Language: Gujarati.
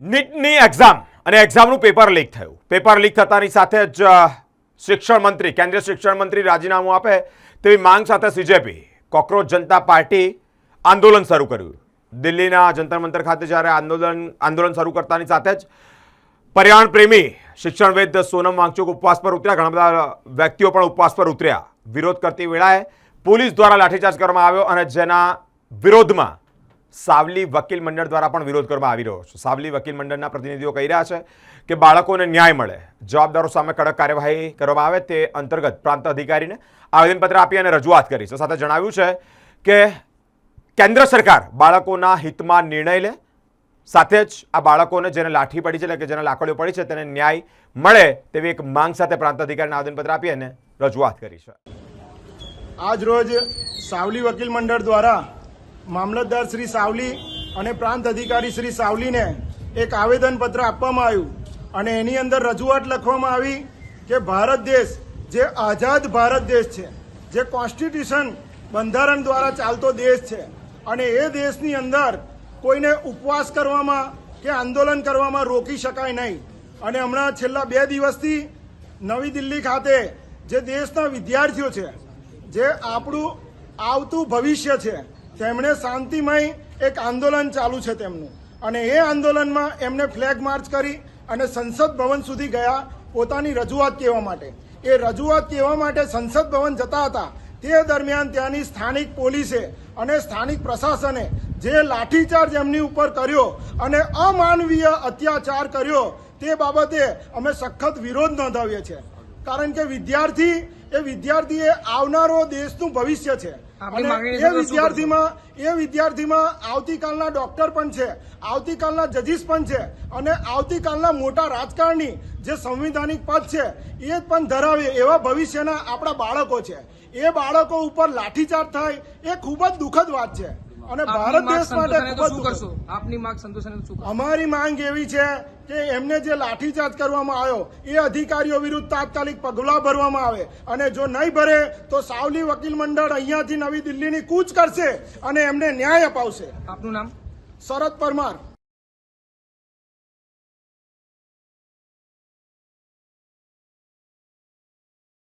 નીટની એક્ઝામ અને એક્ઝામનું પેપર લીક થયું. પેપર લીક થતાની સાથે જ શિક્ષણ મંત્રી, કેન્દ્રીય શિક્ષણ મંત્રી રાજીનામું આપે તેવી માંગ સાથે સીજેપી, કોકરોચ જનતા પાર્ટી આંદોલન શરૂ કર્યું. દિલ્હીના જંતર મંતર ખાતે જ્યારે આંદોલન શરૂ કરતાની સાથે જ પર્યાવરણ પ્રેમી શિક્ષણવિદ સોનમ વાંગચુક ઉપવાસ પર ઉતર્યા. ઘણા બધા વ્યક્તિઓ પણ ઉપવાસ પર ઉતર્યા. વિરોધ કરતી વેળાએ પોલીસ દ્વારા લાઠીચાર્જ કરવામાં આવ્યો અને જેના વિરોધમાં સાવલી વકીલ મંડળ દ્વારા પણ વિરોધ કરવામાં આવી રહ્યો છે. સાવલી વકીલ મંડળના પ્રતિનિધિઓ કહી રહ્યા છે કે બાળકોને ન્યાય મળે, જવાબદારો સામે કડક કાર્યવાહી કરવામાં આવે તે અંતર્ગત પ્રાંત અધિકારીને આવેદનપત્ર આપી અને રજૂઆત કરી છે. સાથે જણાવ્યું છે કે કેન્દ્ર સરકાર બાળકોના હિતમાં નિર્ણય લે, સાથે જ આ બાળકોને જેને લાઠી પડી છે એટલે કે જેને લાકડીઓ પડી છે તેને ન્યાય મળે તેવી એક માંગ સાથે પ્રાંત અધિકારીને આવેદનપત્ર આપી અને રજૂઆત કરી છે. આજ રોજ સાવલી વકીલ મંડળ દ્વારા મામલતદાર શ્રી સાવલી અને પ્રાંત અધિકારી શ્રી સાવલીને એક આવેદનપત્ર આપવામાં આવ્યું અને એની અંદર રજૂઆત લખવામાં આવી કે ભારત દેશ જે આઝાદ ભારત દેશ છે, જે કોન્સ્ટિટ્યુશન બંધારણ દ્વારા ચાલતો દેશ છે અને એ દેશની અંદર કોઈને ઉપવાસ કરવામાં કે આંદોલન કરવામાં રોકી શકાય નહીં. અને હમણાં છેલ્લા 2 દિવસથી નવી દિલ્હી ખાતે જે દેશના વિદ્યાર્થીઓ છે, જે આપણું આવતું ભવિષ્ય છે, તેમણે શાંતિમય એક આંદોલન ચાલુ છે તેમનું, અને એ આંદોલનમાં એમને ફ્લેગ માર્ચ કરી અને સંસદ ભવન સુધી ગયા પોતાની રજૂઆત કહેવા માટે. એ રજૂઆત કહેવા માટે સંસદ ભવન જતા હતા તે દરમિયાન ત્યાંની સ્થાનિક પોલીસે અને સ્થાનિક પ્રશાસને જે લાઠીચાર્જ એમની ઉપર કર્યો અને અમાનવીય અત્યાચાર કર્યો તે બાબતે અમે સખત વિરોધ નોંધાવીએ છીએ. કારણ કે વિદ્યાર્થી એ આવનારો દેશનું ભવિષ્ય છે અને એ વિદ્યાર્થીમાં આવતીકાલના ડોક્ટર પણ છે, આવતીકાલના જજીસ પણ છે અને આવતીકાલના મોટા રાજકારણી જે સંવિધાનિક પદ છે એ પણ ધરાવે એવા ભવિષ્યના આપણા બાળકો છે. એ બાળકો ઉપર લાઠીચાર્જ થાય એ ખૂબ જ દુઃખદ વાત છે અને ભારત દેશ માટે અમારી માંગ એવી છે કે એમને જે લાઠીચાર્જ કરવામાં આવ્યો એ અધિકારીઓ વિરુદ્ધ તાત્કાલિક પગલાં ભરવામાં આવે અને જો નહીં ભરે તો સાવલી વકીલ મંડળ અહીંયાથી નવી દિલ્હીની કૂચ કરશે અને એમને ન્યાય અપાવશે. આપનું નામ? શરદ પરમાર.